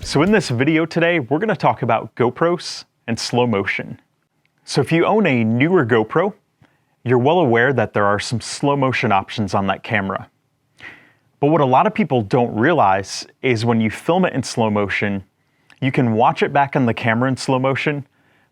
So in this video today, we're going to talk about GoPros and slow motion. So if you own a newer GoPro, you're well aware that there are some slow motion options on that camera. But what a lot of people don't realize is when you film it in slow motion, you can watch it back on the camera in slow motion,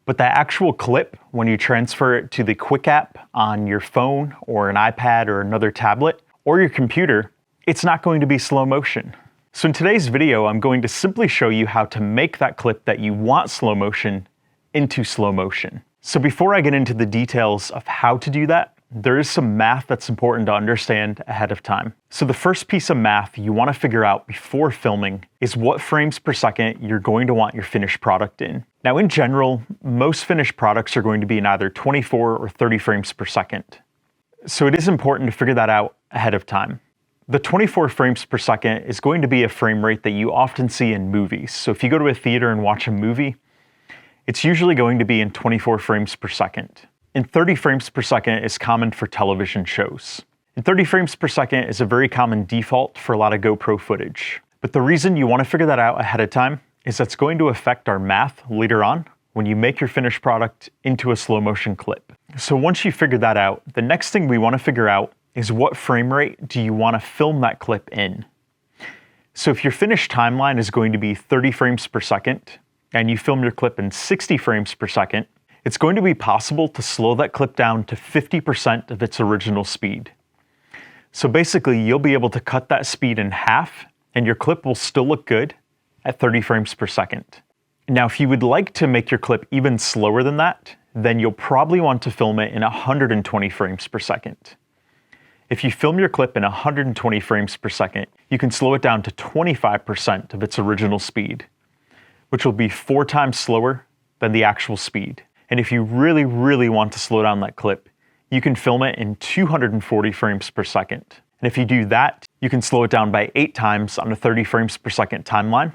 but that actual clip, when you transfer it to the Quik app on your phone or an iPad or another tablet or your computer, it's not going to be slow motion. So in today's video, I'm going to simply show you how to make that clip that you want slow motion into slow motion. So before I get into the details of how to do that, there is some math that's important to understand ahead of time. So the first piece of math you want to figure out before filming is what frames per second you're going to want your finished product in. Now in general, most finished products are going to be in either 24 or 30 frames per second. So it is important to figure that out ahead of time. The 24 frames per second is going to be a frame rate that you often see in movies. So if you go to a theater and watch a movie, it's usually going to be in 24 frames per second. And 30 frames per second is common for television shows. And 30 frames per second is a very common default for a lot of GoPro footage. But the reason you want to figure that out ahead of time is that's going to affect our math later on when you make your finished product into a slow motion clip. So once you figure that out, the next thing we want to figure out is what frame rate do you want to film that clip in? So if your finished timeline is going to be 30 frames per second and you film your clip in 60 frames per second, it's going to be possible to slow that clip down to 50% of its original speed. So basically, you'll be able to cut that speed in half and your clip will still look good at 30 frames per second. Now, if you would like to make your clip even slower than that, then you'll probably want to film it in 120 frames per second. If you film your clip in 120 frames per second, you can slow it down to 25% of its original speed, which will be 4 times slower than the actual speed. And if you really want to slow down that clip, you can film it in 240 frames per second. And if you do that, you can slow it down by 8 times on a 30 frames per second timeline,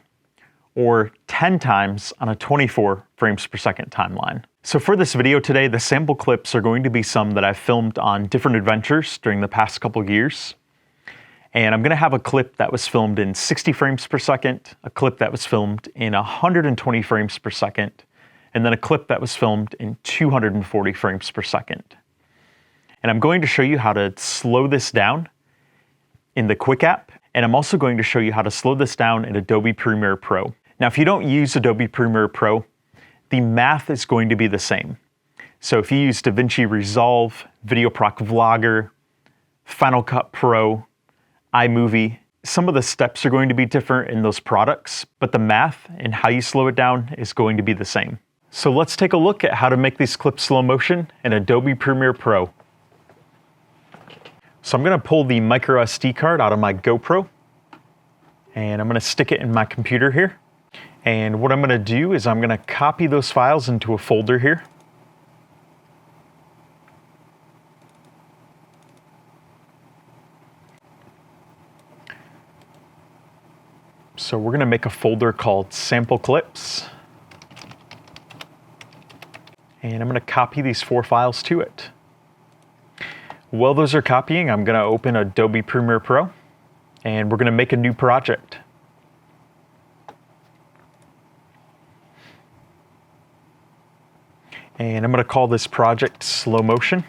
or 10 times on a 24 frames per second timeline. So for this video today, the sample clips are going to be some that I've filmed on different adventures during the past couple years. And I'm going to have a clip that was filmed in 60 frames per second, a clip that was filmed in 120 frames per second, and then a clip that was filmed in 240 frames per second. And I'm going to show you how to slow this down in the Quik app, and I'm also going to show you how to slow this down in Adobe Premiere Pro. Now, if you don't use Adobe Premiere Pro, the math is going to be the same. So if you use DaVinci Resolve, VideoProc Vlogger, Final Cut Pro, iMovie, some of the steps are going to be different in those products, but the math and how you slow it down is going to be the same. So let's take a look at how to make these clips slow motion in Adobe Premiere Pro. So I'm going to pull the micro SD card out of my GoPro, and I'm going to stick it in my computer here. And what I'm going to do is I'm going to copy those files into a folder here. So we're going to make a folder called Sample Clips. And I'm going to copy these 4 files to it. While those are copying, I'm going to open Adobe Premiere Pro, and we're going to make a new project. And I'm going to call this project Slow Motion,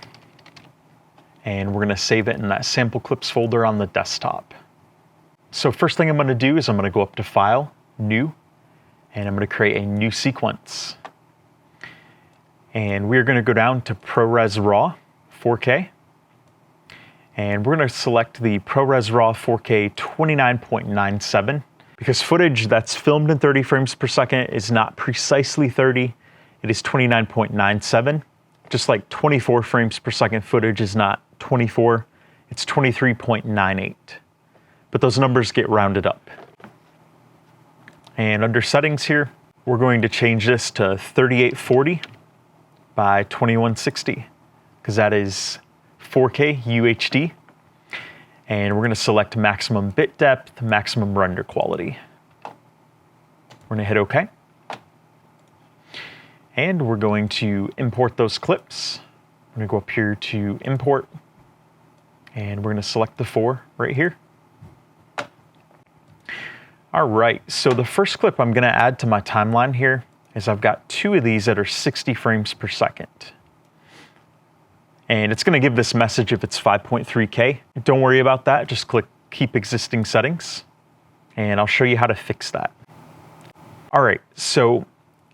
and we're going to save it in that Sample Clips folder on the desktop. So first thing I'm going to do is I'm going to go up to File, New, and I'm going to create a new sequence. And we're going to go down to ProRes RAW 4K. And we're going to select the ProRes RAW 4K 29.97 because footage that's filmed in 30 frames per second is not precisely 30, it is 29.97. Just like 24 frames per second footage is not 24, it's 23.98. But those numbers get rounded up. And under settings here, we're going to change this to 3840 by 2160 because that is 4K UHD, and we're going to select maximum bit depth, maximum render quality. We're going to hit OK, and we're going to import those clips. We're going to go up here to Import, and we're going to select the 4 right here. All right, so the first clip I'm gonna add to my timeline here is I've got 2 of these that are 60 frames per second. And it's gonna give this message if it's 5.3K. Don't worry about that, just click Keep Existing Settings, and I'll show you how to fix that. All right, so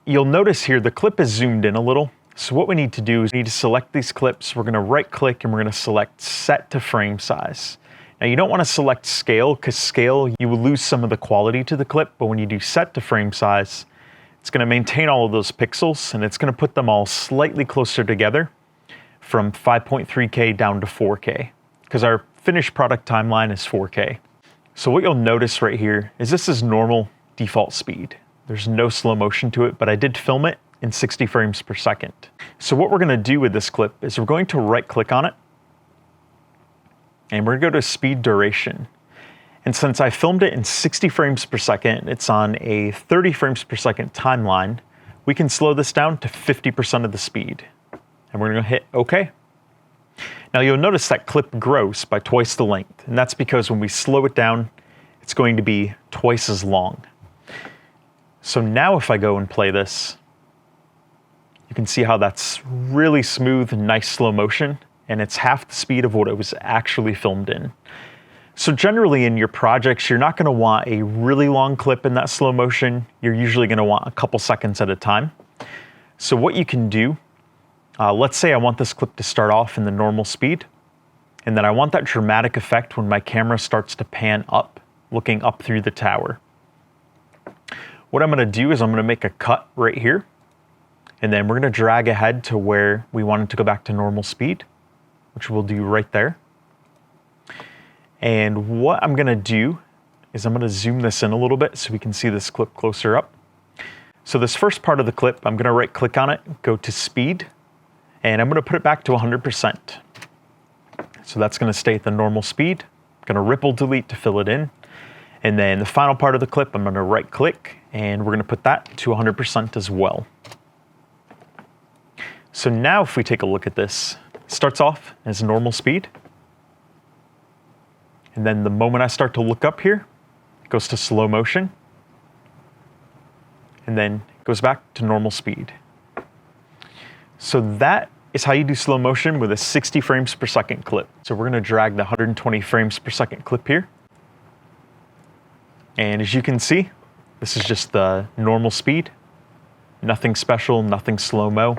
you'll notice here the clip is zoomed in a little. So what we need to do is we need to select these clips. We're gonna right click and we're gonna select Set to Frame Size. Now you don't wanna select Scale, because scale, you will lose some of the quality to the clip, but when you do Set to Frame Size, it's gonna maintain all of those pixels and it's gonna put them all slightly closer together from 5.3K down to 4K, because our finished product timeline is 4K. So what you'll notice right here is this is normal default speed. There's no slow motion to it, but I did film it in 60 frames per second. So what we're gonna do with this clip is we're going to right click on it and we're gonna go to speed duration. And since I filmed it in 60 frames per second, it's on a 30 frames per second timeline, we can slow this down to 50% of the speed. And we're gonna hit OK. Now you'll notice that clip grows by twice the length, and that's because when we slow it down, it's going to be twice as long. So now if I go and play this, you can see how that's really smooth and nice slow motion, and it's half the speed of what it was actually filmed in. So generally in your projects, you're not gonna want a really long clip in that slow motion. You're usually gonna want a couple seconds at a time. So what you can do, let's say I want this clip to start off in the normal speed, and then I want that dramatic effect when my camera starts to pan up, looking up through the tower. What I'm gonna do is I'm gonna make a cut right here, and then we're gonna drag ahead to where we want it to go back to normal speed, which we'll do right there. And what I'm gonna do is I'm gonna zoom this in a little bit so we can see this clip closer up. So this first part of the clip, I'm gonna right click on it, go to speed, and I'm gonna put it back to 100%. So that's gonna stay at the normal speed. I'm gonna ripple delete to fill it in. And then the final part of the clip, I'm gonna right click and we're gonna put that to 100% as well. So now if we take a look at this, it starts off as normal speed. And then the moment I start to look up here, it goes to slow motion. And then it goes back to normal speed. So that is how you do slow motion with a 60 frames per second clip. So we're gonna drag the 120 frames per second clip here. And as you can see, this is just the normal speed. Nothing special, nothing slow-mo.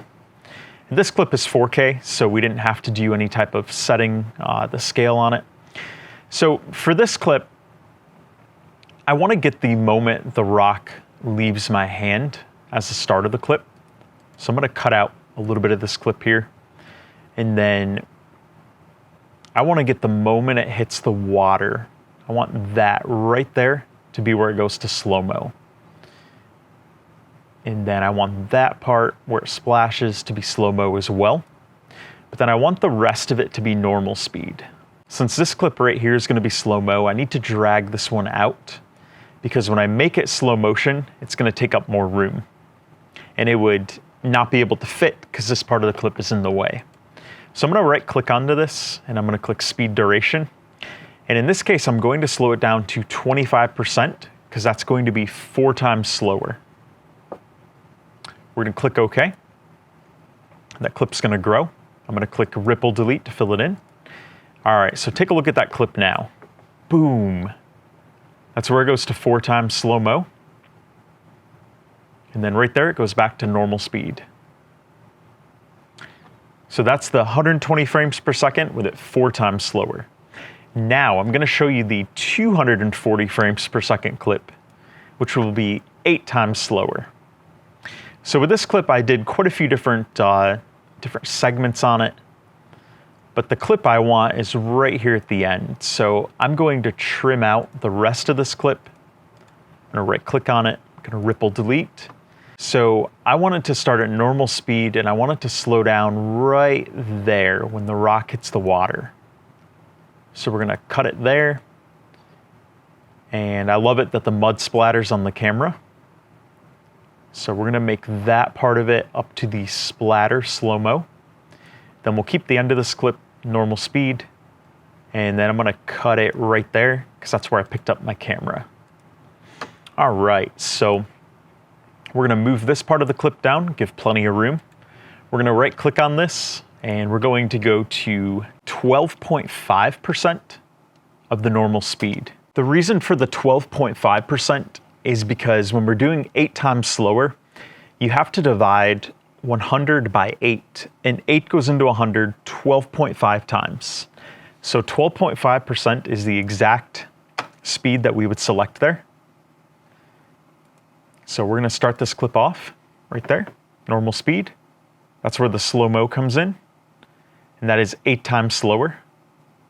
And this clip is 4K, so we didn't have to do any type of setting the scale on it. So for this clip, I wanna get the moment the rock leaves my hand as the start of the clip. So I'm gonna cut out a little bit of this clip here. And then I wanna get the moment it hits the water. I want that right there to be where it goes to slow-mo. And then I want that part where it splashes to be slow-mo as well. But then I want the rest of it to be normal speed. Since this clip right here is gonna be slow-mo, I need to drag this one out, because when I make it slow motion, it's gonna take up more room. And it would not be able to fit because this part of the clip is in the way. So I'm gonna right click onto this and I'm gonna click speed duration. And in this case, I'm going to slow it down to 25% because that's going to be 4 times slower. We're gonna click OK. That clip's gonna grow. I'm gonna click ripple delete to fill it in. All right, so take a look at that clip now. Boom. That's where it goes to 4 times slow-mo. And then right there, it goes back to normal speed. So that's the 120 frames per second with it 4 times slower. Now I'm gonna show you the 240 frames per second clip, which will be 8 times slower. So with this clip, I did quite a few different segments on it, but the clip I want is right here at the end. So I'm going to trim out the rest of this clip. I'm gonna right click on it, I'm gonna ripple delete. So I want it to start at normal speed and I want it to slow down right there when the rock hits the water. So we're gonna cut it there. And I love it that the mud splatters on the camera. So we're gonna make that part of it up to the splatter slow-mo. Then we'll keep the end of this clip normal speed. And then I'm gonna cut it right there because that's where I picked up my camera. All right, so we're gonna move this part of the clip down, give plenty of room. We're gonna right click on this and we're going to go to 12.5% of the normal speed. The reason for the 12.5% is because when we're doing 8 times slower, you have to divide 100 by 8, and 8 goes into 100 12.5 times. So 12.5% is the exact speed that we would select there. So we're gonna start this clip off right there, normal speed. That's where the slow-mo comes in, and that is 8 times slower.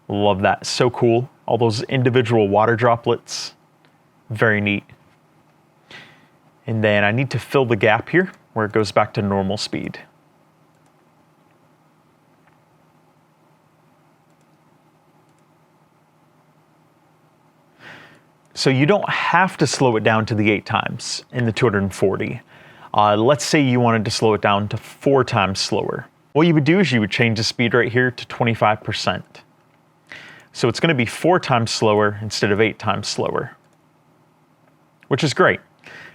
Love that, so cool. All those individual water droplets, very neat. And then I need to fill the gap here where it goes back to normal speed. So you don't have to slow it down to the 8 times in the 240. Let's say you wanted to slow it down to 4 times slower. What you would do is you would change the speed right here to 25%. So it's gonna be 4 times slower instead of 8 times slower, which is great.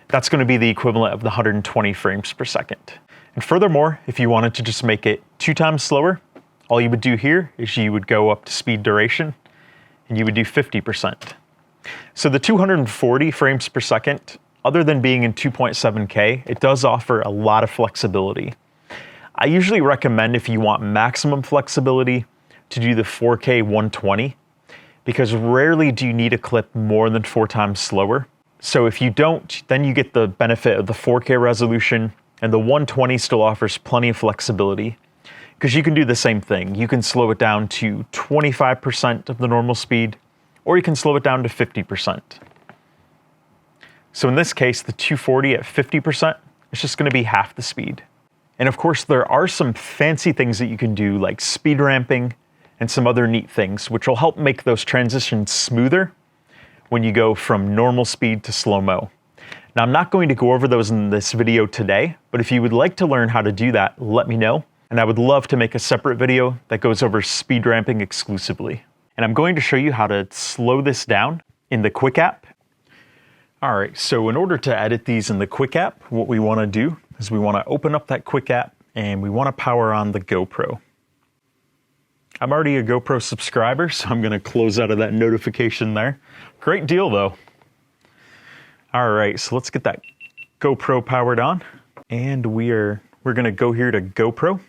That's gonna be the equivalent of the 120 frames per second. And furthermore, if you wanted to just make it 2 times slower, all you would do here is you would go up to speed duration and you would do 50%. So the 240 frames per second, other than being in 2.7K, it does offer a lot of flexibility. I usually recommend, if you want maximum flexibility, to do the 4K 120, because rarely do you need a clip more than 4 times slower. So if you don't, then you get the benefit of the 4K resolution, and the 120 still offers plenty of flexibility, because you can do the same thing. You can slow it down to 25% of the normal speed, or you can slow it down to 50%. So in this case, the 240 at 50%, it's just gonna be half the speed. And of course, there are some fancy things that you can do, like speed ramping and some other neat things, which will help make those transitions smoother when you go from normal speed to slow-mo. Now, I'm not going to go over those in this video today, but if you would like to learn how to do that, let me know. And I would love to make a separate video that goes over speed ramping exclusively. And I'm going to show you how to slow this down in the Quik App. All right, so in order to edit these in the Quik App, what we wanna do is we wanna open up that Quik App and we wanna power on the GoPro. I'm already a GoPro subscriber, so I'm gonna close out of that notification there. Great deal though. All right, so let's get that GoPro powered on. And we're gonna go here to GoPro,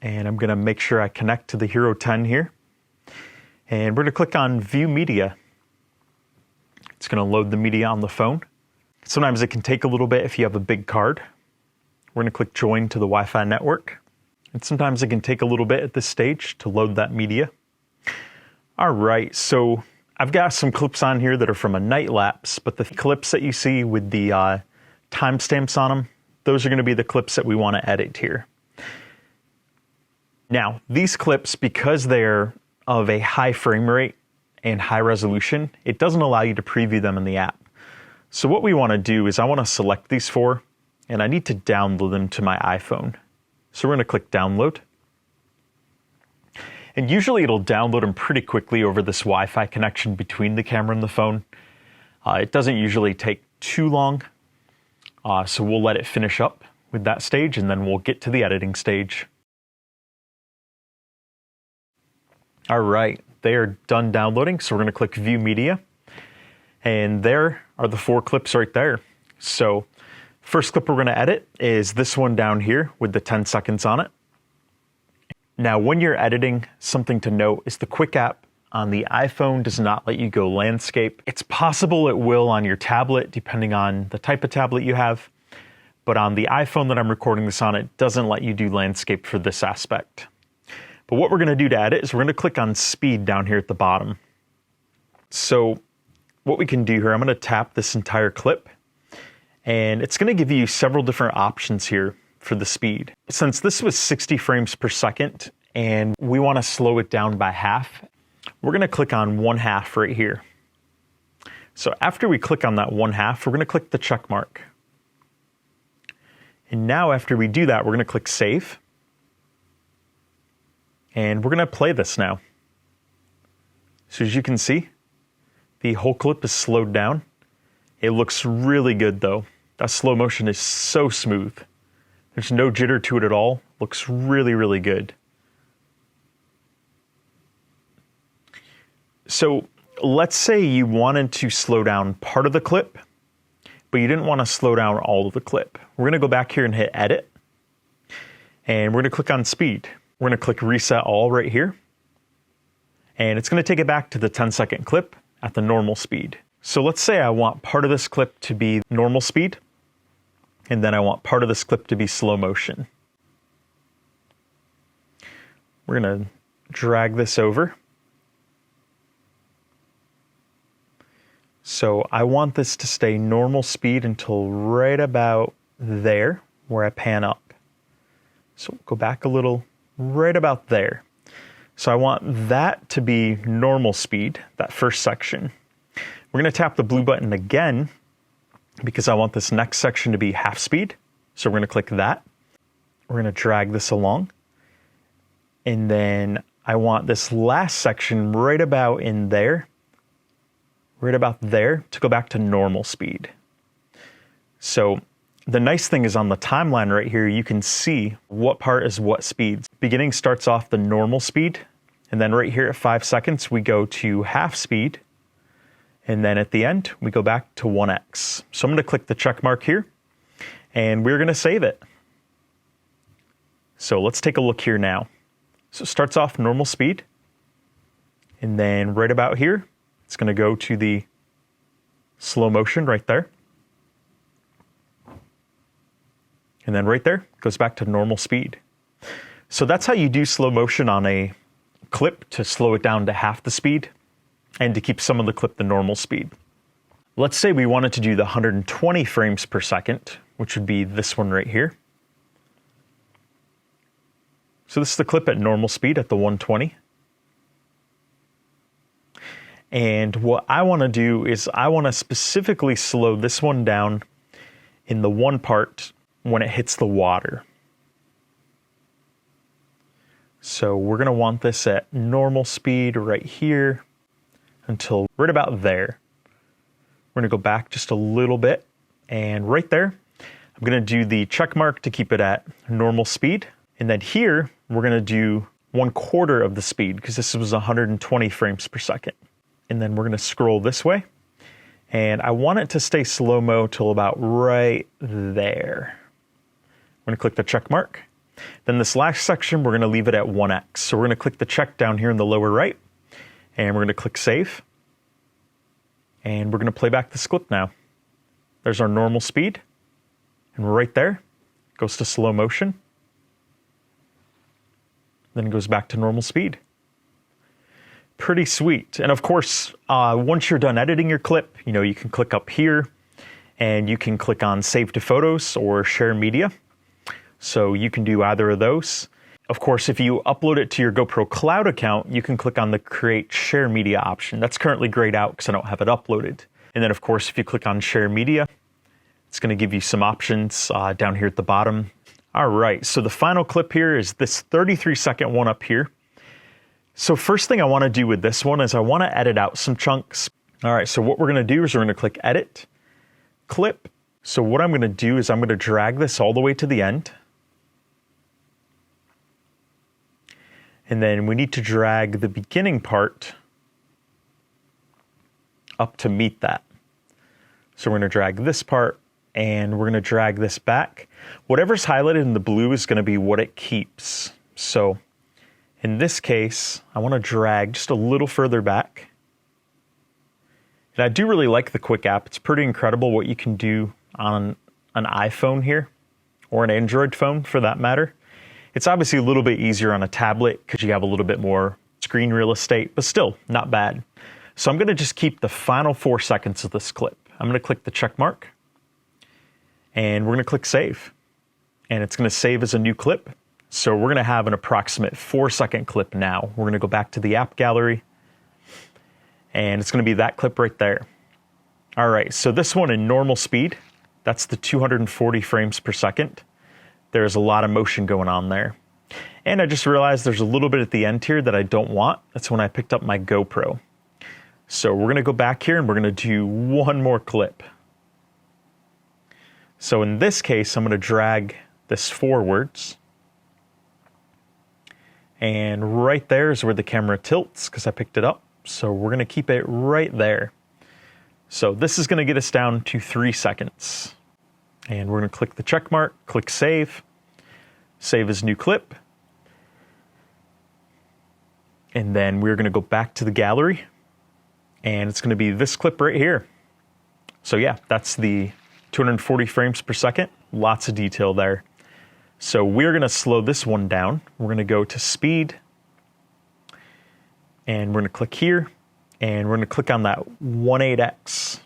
and I'm gonna make sure I connect to the Hero 10 here. And we're gonna click on View Media. It's gonna load the media on the phone. Sometimes it can take a little bit if you have a big card. We're gonna click Join to the Wi-Fi network. And sometimes it can take a little bit at this stage to load that media. All right, so I've got some clips on here that are from a night lapse, but the clips that you see with the timestamps on them, those are gonna be the clips that we wanna edit here. Now, these clips, because they're of a high frame rate and high resolution, it doesn't allow you to preview them in the app. So what we wanna do is I wanna select these 4, and I need to download them to my iPhone. So we're gonna click download. And usually it'll download them pretty quickly over this Wi-Fi connection between the camera and the phone. It doesn't usually take too long, so we'll let it finish up with that stage, and then we'll get to the editing stage. All right, they are done downloading, so we're gonna click View Media. And there are the 4 clips right there. So first clip we're gonna edit is this one down here with the 10 seconds on it. Now, when you're editing, something to note is the Quik App on the iPhone does not let you go landscape. It's possible it will on your tablet, depending on the type of tablet you have. But on the iPhone that I'm recording this on, it doesn't let you do landscape for this aspect. But what we're gonna do to edit is we're gonna click on speed down here at the bottom. So what we can do here, I'm gonna tap this entire clip, and it's gonna give you several different options here for the speed. Since this was 60 frames per second, and we wanna slow it down by half, we're gonna click on 1/2 right here. So after we click on that 1/2, we're gonna click the check mark. And now after we do that, we're gonna click save. And we're gonna play this now. So as you can see, the whole clip is slowed down. It looks really good though. That slow motion is so smooth. There's no jitter to it at all. Looks really, really good. So let's say you wanted to slow down part of the clip, but you didn't want to slow down all of the clip. We're going to go back here and hit edit. And we're going to click on speed. We're going to click reset all right here. And it's going to take it back to the 10-second clip at the normal speed. So let's say I want part of this clip to be normal speed, and then I want part of this clip to be slow motion. We're going to drag this over. So I want this to stay normal speed until right about there, where I pan up. So go back a little, right about there. So I want that to be normal speed, that first section. We're going to tap the blue button again because I want this next section to be half speed. So we're going to click that. We're going to drag this along. And then I want this last section right about in there, right about there, to go back to normal speed. So the nice thing is on the timeline right here, you can see what part is what speeds. Beginning starts off the normal speed, and then right here at 5 seconds, we go to half speed. And then at the end, we go back to 1x. So I'm going to click the check mark here, and we're going to save it. So let's take a look here now. So it starts off normal speed, and then right about here, it's going to go to the slow motion right there. And then right there, goes back to normal speed. So that's how you do slow motion on a clip, to slow it down to half the speed and to keep some of the clip the normal speed. Let's say we wanted to do the 120 frames per second, which would be this one right here. So this is the clip at normal speed at the 120. And what I want to do is I want to specifically slow this one down in the one part when it hits the water. So we're going to want this at normal speed right here until right about there. We're going to go back just a little bit, and right there, I'm going to do the check mark to keep it at normal speed. And then here, we're going to do 1/4 of the speed because this was 120 frames per second. And then we're going to scroll this way, and I want it to stay slow-mo till about right there. I'm going to click the check mark. Then this last section, we're going to leave it at 1x. So we're going to click the check down here in the lower right, and we're going to click save. And we're going to play back this clip now. There's our normal speed, and right there, it goes to slow motion. Then it goes back to normal speed. Pretty sweet. And of course, once you're done editing your clip, you can click up here, and you can click on Save to Photos or Share Media. So you can do either of those. Of course, if you upload it to your GoPro Cloud account, you can click on the Create Share Media option. That's currently grayed out because I don't have it uploaded. And then of course, if you click on Share Media, it's going to give you some options down here at the bottom. All right, so the final clip here is this 33-second one up here. So first thing I want to do with this one is I want to edit out some chunks. All right, so what we're going to do is we're going to click Edit, Clip. So what I'm going to do is I'm going to drag this all the way to the end. And then we need to drag the beginning part up to meet that. So we're going to drag this part, and we're going to drag this back. Whatever's highlighted in the blue is going to be what it keeps. So in this case, I want to drag just a little further back. And I do really like the Quik app. It's pretty incredible what you can do on an iPhone here, or an Android phone for that matter. It's obviously a little bit easier on a tablet because you have a little bit more screen real estate, but still not bad. So I'm going to just keep the final 4 seconds of this clip. I'm going to click the check mark, and we're going to click save. And it's going to save as a new clip. So we're going to have an approximate 4-second clip now. We're going to go back to the app gallery, and it's going to be that clip right there. All right, so this one in normal speed, that's the 240 frames per second. There's a lot of motion going on there. And I just realized there's a little bit at the end here that I don't want. That's when I picked up my GoPro. So we're going to go back here, and we're going to do one more clip. So in this case, I'm going to drag this forwards. And right there is where the camera tilts because I picked it up. So we're going to keep it right there. So this is going to get us down to 3 seconds. And we're going to click the check mark, click save, save as new clip. And then we're going to go back to the gallery. And it's going to be this clip right here. So yeah, that's the 240 frames per second. Lots of detail there. So we're going to slow this one down. We're going to go to speed. And we're going to click here. And we're going to click on that 1/8x.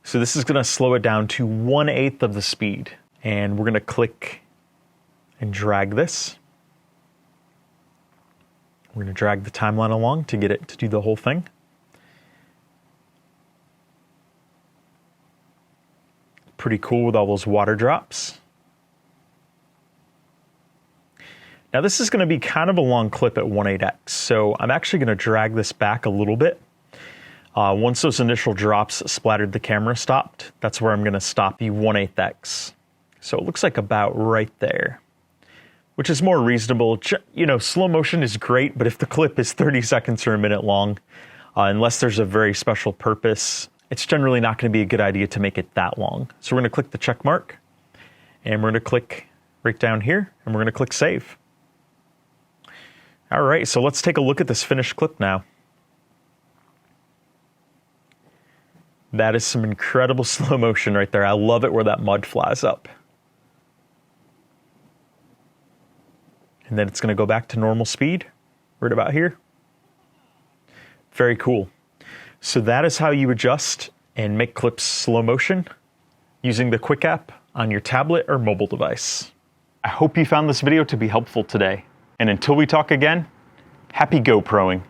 So this is going to slow it down to 1/8 of the speed. And we're going to click and drag this. We're going to drag the timeline along to get it to do the whole thing. Pretty cool with all those water drops. Now this is going to be kind of a long clip at 1/8x, so I'm actually going to drag this back a little bit. Once those initial drops splattered the camera stopped, that's where I'm going to stop the 1/8x. So it looks like about right there, which is more reasonable. You know, slow motion is great, but if the clip is 30 seconds or a minute long, unless there's a very special purpose, it's generally not going to be a good idea to make it that long. So we're going to click the check mark, and we're going to click right down here, and we're going to click save. All right, so let's take a look at this finished clip now. That is some incredible slow motion right there. I love it where that mud flies up. And then it's going to go back to normal speed, right about here. Very cool. So that is how you adjust and make clips slow motion using the Quik app on your tablet or mobile device. I hope you found this video to be helpful today. And until we talk again, happy GoProing.